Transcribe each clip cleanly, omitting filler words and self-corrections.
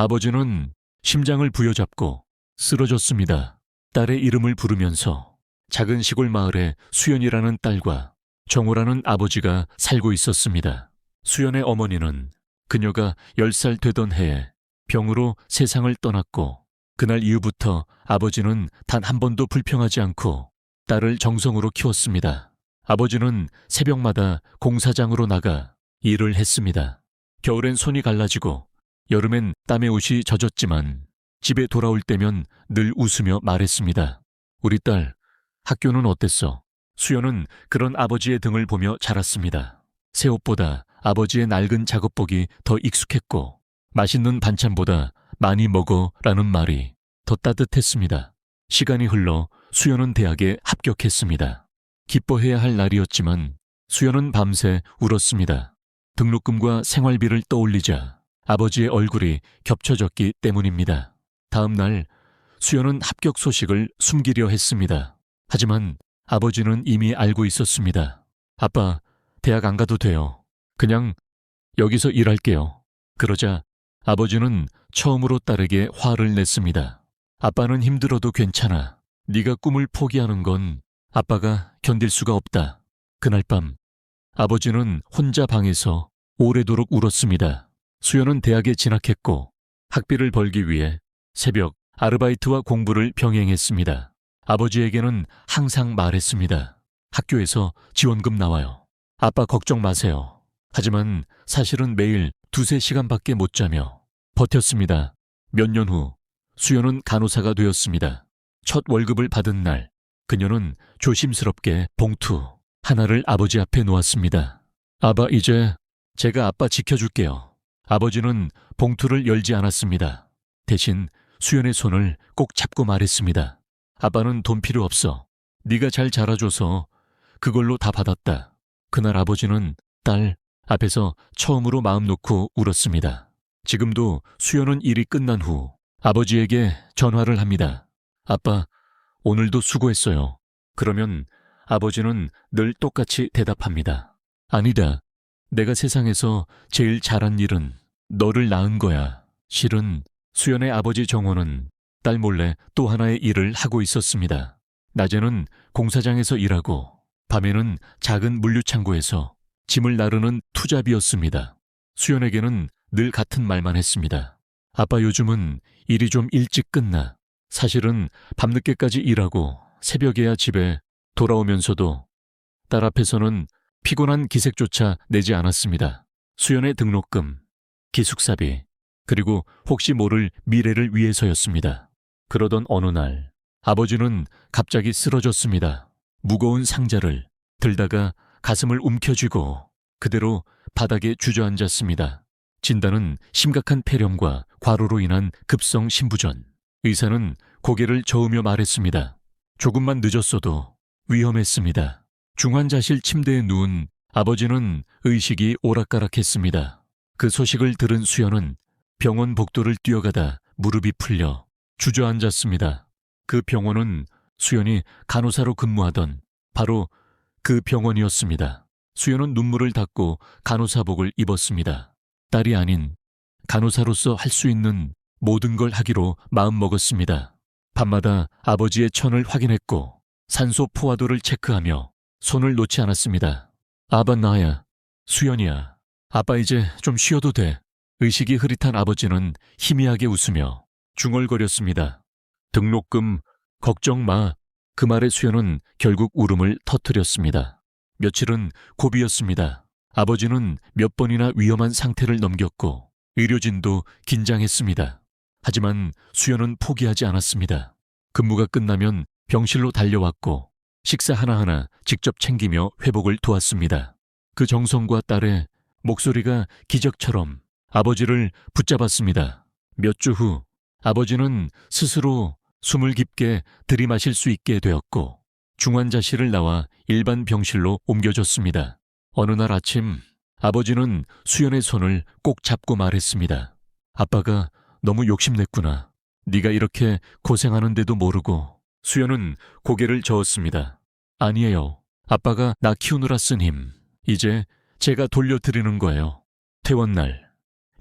아버지는 심장을 부여잡고 쓰러졌습니다. 딸의 이름을 부르면서 작은 시골 마을에 수연이라는 딸과 정호라는 아버지가 살고 있었습니다. 수연의 어머니는 그녀가 10살 되던 해에 병으로 세상을 떠났고 그날 이후부터 아버지는 단 한 번도 불평하지 않고 딸을 정성으로 키웠습니다. 아버지는 새벽마다 공사장으로 나가 일을 했습니다. 겨울엔 손이 갈라지고 여름엔 땀에 옷이 젖었지만 집에 돌아올 때면 늘 웃으며 말했습니다. 우리 딸, 학교는 어땠어? 수연은 그런 아버지의 등을 보며 자랐습니다. 새 옷보다 아버지의 낡은 작업복이 더 익숙했고 맛있는 반찬보다 많이 먹어라는 말이 더 따뜻했습니다. 시간이 흘러 수연은 대학에 합격했습니다. 기뻐해야 할 날이었지만 수연은 밤새 울었습니다. 등록금과 생활비를 떠올리자 아버지의 얼굴이 겹쳐졌기 때문입니다. 다음 날 수연은 합격 소식을 숨기려 했습니다. 하지만 아버지는 이미 알고 있었습니다. 아빠, 대학 안 가도 돼요. 그냥 여기서 일할게요. 그러자 아버지는 처음으로 딸에게 화를 냈습니다. 아빠는 힘들어도 괜찮아. 네가 꿈을 포기하는 건 아빠가 견딜 수가 없다. 그날 밤 아버지는 혼자 방에서 오래도록 울었습니다. 수연은 대학에 진학했고 학비를 벌기 위해 새벽 아르바이트와 공부를 병행했습니다. 아버지에게는 항상 말했습니다. 학교에서 지원금 나와요. 아빠 걱정 마세요. 하지만 사실은 매일 2~3시간밖에 못 자며 버텼습니다. 몇 년 후 수연은 간호사가 되었습니다. 첫 월급을 받은 날 그녀는 조심스럽게 봉투 하나를 아버지 앞에 놓았습니다. 아빠, 이제 제가 아빠 지켜줄게요. 아버지는 봉투를 열지 않았습니다. 대신 수연의 손을 꼭 잡고 말했습니다. 아빠는 돈 필요 없어. 네가 잘 자라줘서 그걸로 다 받았다. 그날 아버지는 딸 앞에서 처음으로 마음 놓고 울었습니다. 지금도 수연은 일이 끝난 후 아버지에게 전화를 합니다. 아빠, 오늘도 수고했어요. 그러면 아버지는 늘 똑같이 대답합니다. 아니다. 내가 세상에서 제일 잘한 일은 너를 낳은 거야. 실은 수연의 아버지 정호는 딸 몰래 또 하나의 일을 하고 있었습니다. 낮에는 공사장에서 일하고 밤에는 작은 물류창고에서 짐을 나르는 투잡이었습니다. 수연에게는 늘 같은 말만 했습니다. 아빠, 요즘은 일이 좀 일찍 끝나. 사실은 밤늦게까지 일하고 새벽에야 집에 돌아오면서도 딸 앞에서는 피곤한 기색조차 내지 않았습니다. 수연의 등록금, 기숙사비, 그리고 혹시 모를 미래를 위해서였습니다. 그러던 어느 날 아버지는 갑자기 쓰러졌습니다. 무거운 상자를 들다가 가슴을 움켜쥐고 그대로 바닥에 주저앉았습니다. 진단은 심각한 폐렴과 과로로 인한 급성 심부전. 의사는 고개를 저으며 말했습니다. 조금만 늦었어도 위험했습니다. 중환자실 침대에 누운 아버지는 의식이 오락가락했습니다. 그 소식을 들은 수연은 병원 복도를 뛰어가다 무릎이 풀려 주저앉았습니다. 그 병원은 수연이 간호사로 근무하던 바로 그 병원이었습니다. 수연은 눈물을 닦고 간호사복을 입었습니다. 딸이 아닌 간호사로서 할 수 있는 모든 걸 하기로 마음먹었습니다. 밤마다 아버지의 천을 확인했고 산소 포화도를 체크하며 손을 놓지 않았습니다. 아빠, 나야. 수연이야. 아빠, 이제 좀 쉬어도 돼. 의식이 흐릿한 아버지는 희미하게 웃으며 중얼거렸습니다. 등록금 걱정 마. 그 말에 수연은 결국 울음을 터뜨렸습니다. 며칠은 고비였습니다. 아버지는 몇 번이나 위험한 상태를 넘겼고 의료진도 긴장했습니다. 하지만 수연은 포기하지 않았습니다. 근무가 끝나면 병실로 달려왔고 식사 하나하나 직접 챙기며 회복을 도왔습니다. 그 정성과 딸의 목소리가 기적처럼 아버지를 붙잡았습니다. 몇 주 후 아버지는 스스로 숨을 깊게 들이마실 수 있게 되었고 중환자실을 나와 일반 병실로 옮겨졌습니다. 어느 날 아침 아버지는 수연의 손을 꼭 잡고 말했습니다. 아빠가 너무 욕심냈구나. 네가 이렇게 고생하는데도 모르고. 수연은 고개를 저었습니다. 아니에요. 아빠가 나 키우느라 쓴 힘. 이제 제가 돌려드리는 거예요. 퇴원날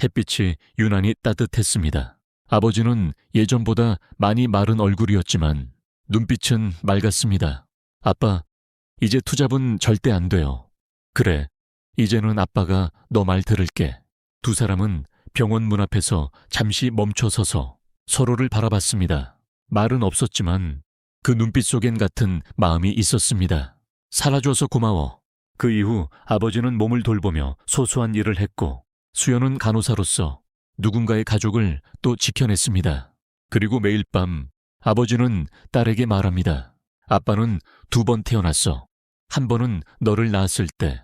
햇빛이 유난히 따뜻했습니다. 아버지는 예전보다 많이 마른 얼굴이었지만 눈빛은 맑았습니다. 아빠, 이제 투잡은 절대 안 돼요. 그래, 이제는 아빠가 너 말 들을게. 두 사람은 병원 문 앞에서 잠시 멈춰 서서 서로를 바라봤습니다. 말은 없었지만 그 눈빛 속엔 같은 마음이 있었습니다. 살아줘서 고마워. 그 이후 아버지는 몸을 돌보며 소소한 일을 했고 수연은 간호사로서 누군가의 가족을 또 지켜냈습니다. 그리고 매일 밤 아버지는 딸에게 말합니다. 아빠는 2번 태어났어. 한 번은 너를 낳았을 때,